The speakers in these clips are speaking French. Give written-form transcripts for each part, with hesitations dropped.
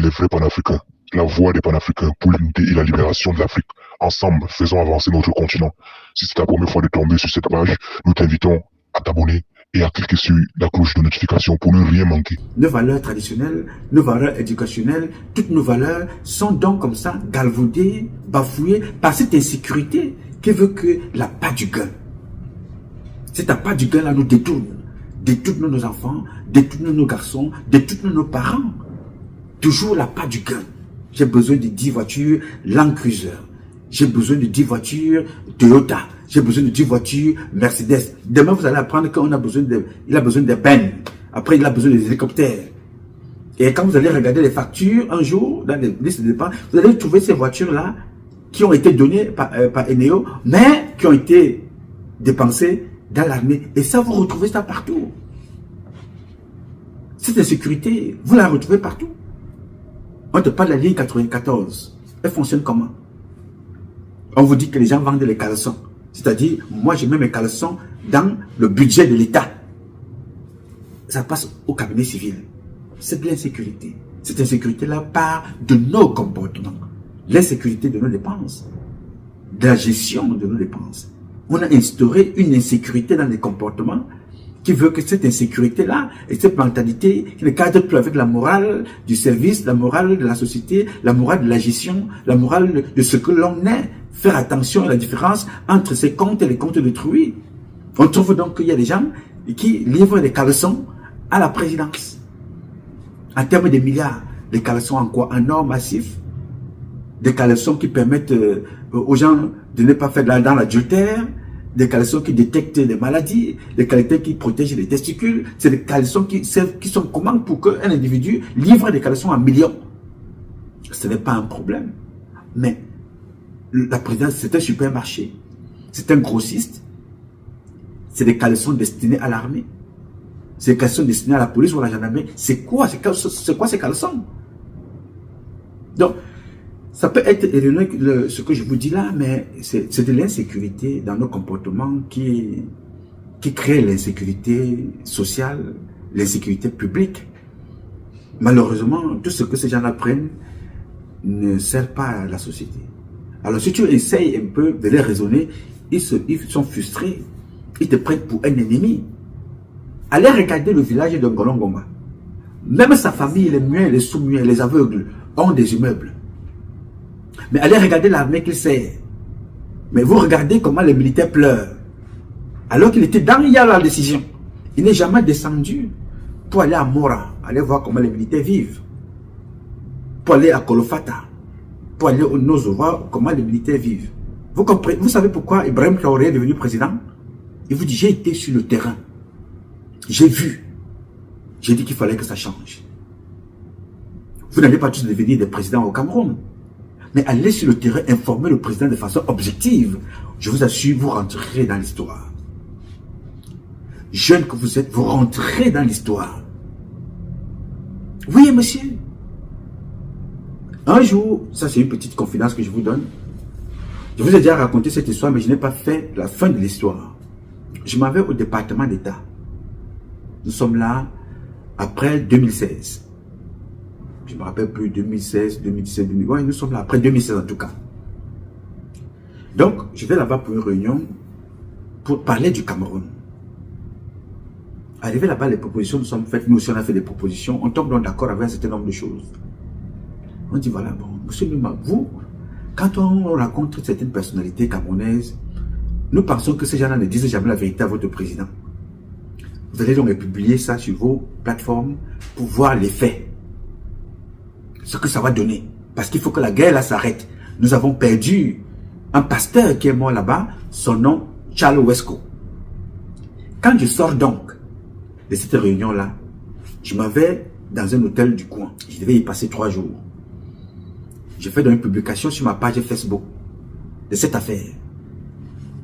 les vrais panafricains, la voix des panafricains pour l'unité et la libération de l'Afrique. Ensemble, faisons avancer notre continent. Si c'est ta première fois de tomber sur cette page, nous t'invitons à t'abonner et à cliquer sur la cloche de notification pour ne rien manquer. Nos valeurs traditionnelles, nos valeurs éducationnelles, toutes nos valeurs sont donc comme ça galvaudées, bafouées par cette insécurité qui veut que la part du gain. Cette part du gain là nous détourne nos enfants, détourne nos garçons, détourne nos parents. Toujours la part du gain. J'ai besoin de 10 voitures Land Cruiser. J'ai besoin de 10 voitures Toyota. J'ai besoin de 10 voitures Mercedes. Demain, vous allez apprendre qu'il a besoin de Ben. Après, il a besoin des hélicoptères. Et quand vous allez regarder les factures, un jour, dans les listes de dépenses, vous allez trouver ces voitures-là qui ont été données par Eneo, mais qui ont été dépensées dans l'armée. Et ça, vous retrouvez ça partout. Cette insécurité, vous la retrouvez partout. On te parle de la ligne 94. Elle fonctionne comment? On vous dit que les gens vendent les caleçons. C'est-à-dire, moi, je mets mes caleçons dans le budget de l'État. Ça passe au cabinet civil. C'est de l'insécurité. Cette insécurité-là part de nos comportements. L'insécurité de nos dépenses. De la gestion de nos dépenses. On a instauré une insécurité dans les comportements qui veut que cette insécurité-là et cette mentalité qui ne cadre plus avec la morale du service, la morale de la société, la morale de la gestion, la morale de ce que l'on est. Faire attention à la différence entre ses comptes et les comptes d'autrui. On trouve donc qu'il y a des gens qui livrent des caleçons à la présidence. En termes de milliards, des caleçons en quoi? En or massif. Des caleçons qui permettent aux gens de ne pas faire dans l'adultère. Des caleçons qui détectent des maladies, des caleçons qui protègent les testicules. C'est des caleçons qui sont comment pour qu'un individu livre des caleçons en millions. Ce n'est pas un problème. Mais la présidence, c'est un supermarché. C'est un grossiste. C'est des caleçons destinés à l'armée. C'est des caleçons destinés à la police ou à la gendarmerie. C'est quoi ces caleçons? Donc, ça peut être ironique ce que je vous dis là, mais c'est de l'insécurité dans nos comportements qui crée l'insécurité sociale, l'insécurité publique. Malheureusement, tout ce que ces gens-là prennent ne sert pas à la société. Alors si tu essayes un peu de les raisonner, ils sont frustrés, ils te prennent pour un ennemi. Allez regarder le village de Ngolongoma. Même sa famille, les muets, les sous-muets, les aveugles, ont des immeubles. Mais allez regarder l'armée qu'il sert. Mais vous regardez comment les militaires pleurent. Alors qu'il était dans la décision. Il n'est jamais descendu pour aller à Mora, aller voir comment les militaires vivent. Pour aller à Kolofata, pour aller au Nozo, voir comment les militaires vivent. Vous comprenez? Vous savez pourquoi Ibrahim Traoré est devenu président? Il vous dit, j'ai été sur le terrain. J'ai vu. J'ai dit qu'il fallait que ça change. Vous n'allez pas tous devenir des présidents au Cameroun. Mais allez sur le terrain, informer le président de façon objective. Je vous assure, vous rentrerez dans l'histoire. Jeune que vous êtes, vous rentrez dans l'histoire. Oui, monsieur. Un jour, ça c'est une petite confidence que je vous donne. Je vous ai déjà raconté cette histoire, mais je n'ai pas fait la fin de l'histoire. Je m'en vais au département d'État. Nous sommes là après 2016. Je ne me rappelle plus, 2016, 2017, 2018. Ouais, nous sommes là après 2016 en tout cas. Donc, je vais là-bas pour une réunion pour parler du Cameroun. Arrivé là-bas, les propositions nous sont faites. Nous aussi, on a fait des propositions. On tombe donc d'accord avec un certain nombre de choses. On dit, voilà, bon, monsieur Numa, vous, quand on rencontre certaines personnalités camerounaises, nous pensons que ces gens-là ne disent jamais la vérité à votre président. Vous allez donc publier ça sur vos plateformes pour voir les faits. Ce que ça va donner. Parce qu'il faut que la guerre là s'arrête. Nous avons perdu un pasteur qui est mort là-bas, son nom, Charles Wesco. Quand je sors donc de cette réunion-là, je m'en vais dans un hôtel du coin. Je devais y passer 3 jours. J'ai fait donc une publication sur ma page Facebook de cette affaire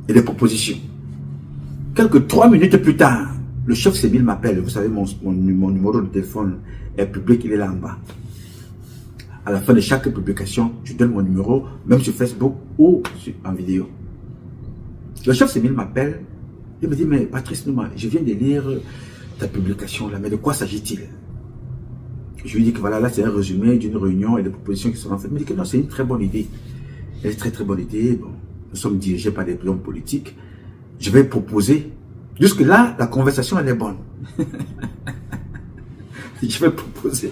et des propositions. Quelques 3 minutes plus tard, le chef Sémile m'appelle. Vous savez, mon numéro de téléphone est public, il est là en bas. À la fin de chaque publication, je donne mon numéro, même sur Facebook ou en vidéo. Le chef Sémile m'appelle. Il me dit, mais Patrice Numa, je viens de lire ta publication là, mais de quoi s'agit-il? Je lui dis que voilà, là c'est un résumé d'une réunion et des propositions qui seront faites. Il me dit que non, c'est une très bonne idée. C'est une très très bonne idée. Bon, nous sommes dirigés par des hommes politiques. Je vais proposer. Jusque-là, la conversation, elle est bonne. Je vais proposer,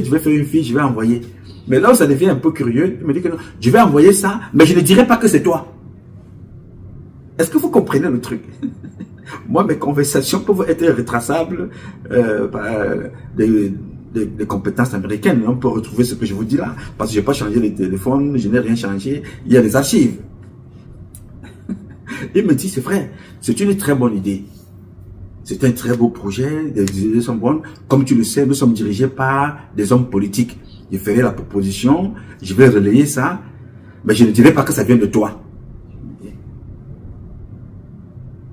je vais faire une fiche, je vais envoyer. Mais là où ça devient un peu curieux, il me dit que non, je vais envoyer ça, mais je ne dirai pas que c'est toi. Est-ce que vous comprenez le truc? Moi, mes conversations peuvent être retraçables par des compétences américaines. On peut retrouver ce que je vous dis là, parce que je n'ai pas changé les téléphones, je n'ai rien changé, il y a des archives. Il me dit, c'est vrai, c'est une très bonne idée. C'est un très beau projet, les idées sont bonnes. Comme tu le sais, nous sommes dirigés par des hommes politiques. Je ferai la proposition, je vais relayer ça, mais je ne dirai pas que ça vient de toi.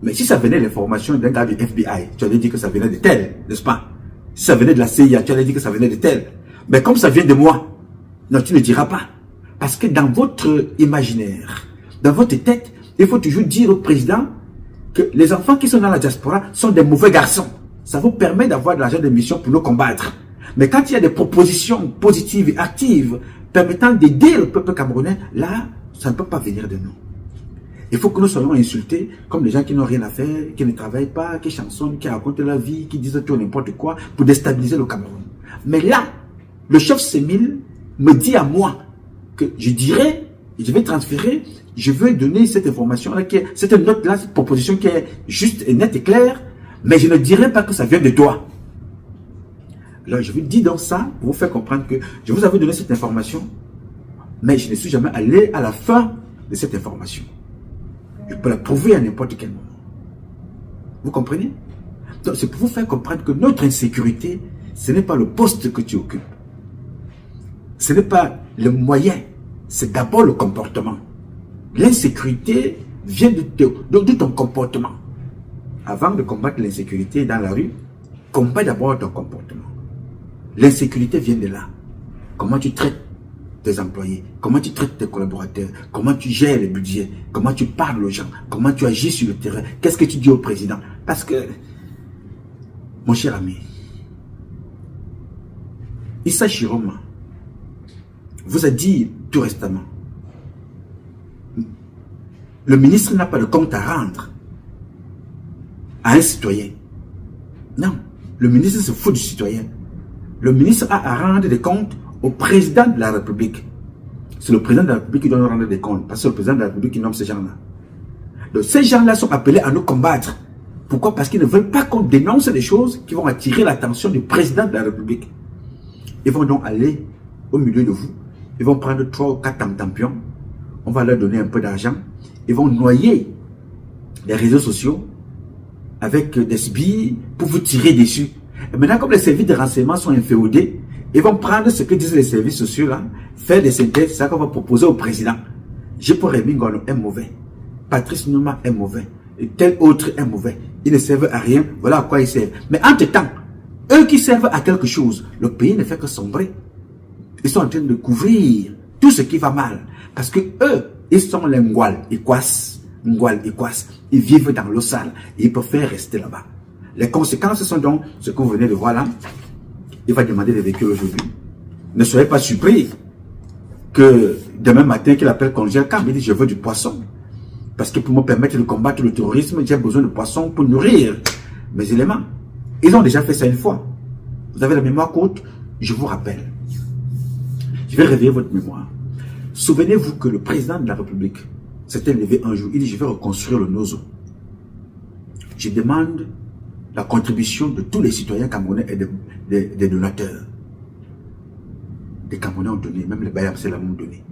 Mais si ça venait l'information d'un gars du FBI, tu allais dire que ça venait de tel, n'est-ce pas? Si ça venait de la CIA, tu allais dire que ça venait de tel. Mais comme ça vient de moi, non, tu ne diras pas. Parce que dans votre imaginaire, dans votre tête, il faut toujours dire au président que les enfants qui sont dans la diaspora sont des mauvais garçons. Ça vous permet d'avoir de l'argent de mission pour nous combattre. Mais quand il y a des propositions positives et actives permettant d'aider le peuple camerounais, là, ça ne peut pas venir de nous. Il faut que nous soyons insultés comme des gens qui n'ont rien à faire, qui ne travaillent pas, qui chansonnent, qui racontent leur vie, qui disent tout n'importe quoi pour déstabiliser le Cameroun. Mais là, le chef Semil me dit à moi que je dirais, je vais transférer, je veux donner cette information-là, cette note-là, cette proposition qui est juste et nette et claire, mais je ne dirai pas que ça vient de toi. Alors je vous dis donc ça pour vous faire comprendre que je vous avais donné cette information, mais je ne suis jamais allé à la fin de cette information. Je peux la prouver à n'importe quel moment. Vous comprenez? Donc c'est pour vous faire comprendre que notre insécurité, ce n'est pas le poste que tu occupes. Ce n'est pas le moyen, c'est d'abord le comportement. L'insécurité vient de ton comportement. Avant de combattre l'insécurité dans la rue, combat d'abord ton comportement. L'insécurité vient de là. Comment tu traites tes employés, comment tu traites tes collaborateurs, comment tu gères les budgets, comment tu parles aux gens, comment tu agis sur le terrain, qu'est-ce que tu dis au président. Parce que, mon cher ami, Issa Chiroma vous a dit tout récemment, le ministre n'a pas de compte à rendre à un citoyen. Non, le ministre se fout du citoyen. Le ministre a à rendre des comptes au président de la République. C'est le président de la République qui doit nous rendre des comptes, parce que c'est le président de la République qui nomme ces gens-là. Donc ces gens-là sont appelés à nous combattre. Pourquoi? Parce qu'ils ne veulent pas qu'on dénonce des choses qui vont attirer l'attention du président de la République. Ils vont donc aller au milieu de vous. Ils vont prendre 3 ou 4 tam-tampions. On va leur donner un peu d'argent. Ils vont noyer les réseaux sociaux avec des SBI pour vous tirer dessus. Et maintenant, comme les services de renseignement sont inféodés, ils vont prendre ce que disent les services sociaux là, faire des synthèses, c'est ça qu'on va proposer au président. Jepo Remi Ngono est mauvais. Patrice Numa est mauvais. Et tel autre est mauvais. Ils ne servent à rien. Voilà à quoi ils servent. Mais entre-temps, eux qui servent à quelque chose, le pays ne fait que sombrer. Ils sont en train de couvrir tout ce qui va mal. Parce que eux, ils sont les Ngwal, Ikwas. Ngwal, Ikwas. Ils vivent dans l'eau sale. Et ils préfèrent rester là-bas. Les conséquences sont donc ce que vous venez de voir là. Il va demander des véhicules aujourd'hui. Ne soyez pas surpris que demain matin qu'il appelle congé camp, il dit je veux du poisson. Parce que pour me permettre de combattre le terrorisme, j'ai besoin de poisson pour nourrir mes éléments. Ils ont déjà fait ça une fois. Vous avez la mémoire courte, je vous rappelle. Je vais réveiller votre mémoire. Souvenez-vous que le président de la République s'était levé un jour, il dit je vais reconstruire le Nozo. Je demande la contribution de tous les citoyens camerounais et des donateurs. Les Camerounais ont donné, même les Bayams c'est l'ont donné.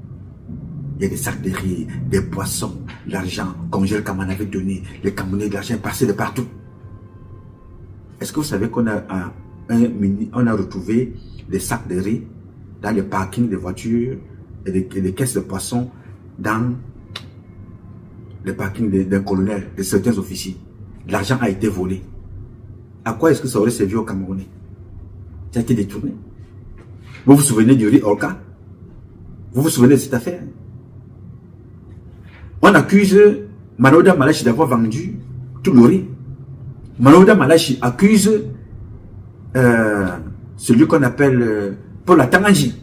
Il y a des sacs de riz, des poissons, l'argent, comme Gel Kaman avait donné, les Camerounais de l'argent est passé de partout. Est-ce que vous savez qu'on a on a retrouvé des sacs de riz dans les parkings des voitures et des caisses de poissons dans les parkings des colonels, de certains officiers. L'argent a été volé. À quoi est-ce que ça aurait servi aux Camerounais? Ça a été détourné. Vous vous souvenez du riz Orca? Vous vous souvenez de cette affaire? On accuse Manoda Malachi d'avoir vendu tout le riz. Manoda Malachi accuse celui qu'on appelle Paul Atanganji.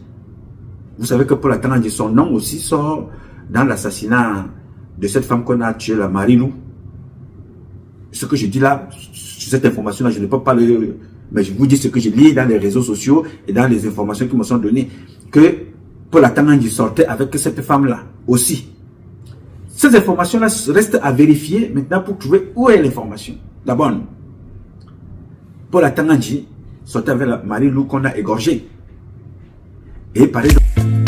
Vous savez que Paul Atanganji, son nom aussi sort dans l'assassinat de cette femme qu'on a tuée, la Marie-Lou. Ce que je dis là, sur cette information-là, je ne peux pas le... Mais je vous dis ce que je lis dans les réseaux sociaux et dans les informations qui me sont données, que Paul Atanganji sortait avec cette femme-là aussi. Ces informations-là restent à vérifier maintenant pour trouver où est l'information. D'abord, Paul Atanganji sortait avec la Marie-Lou qu'on a égorgée. Et par exemple...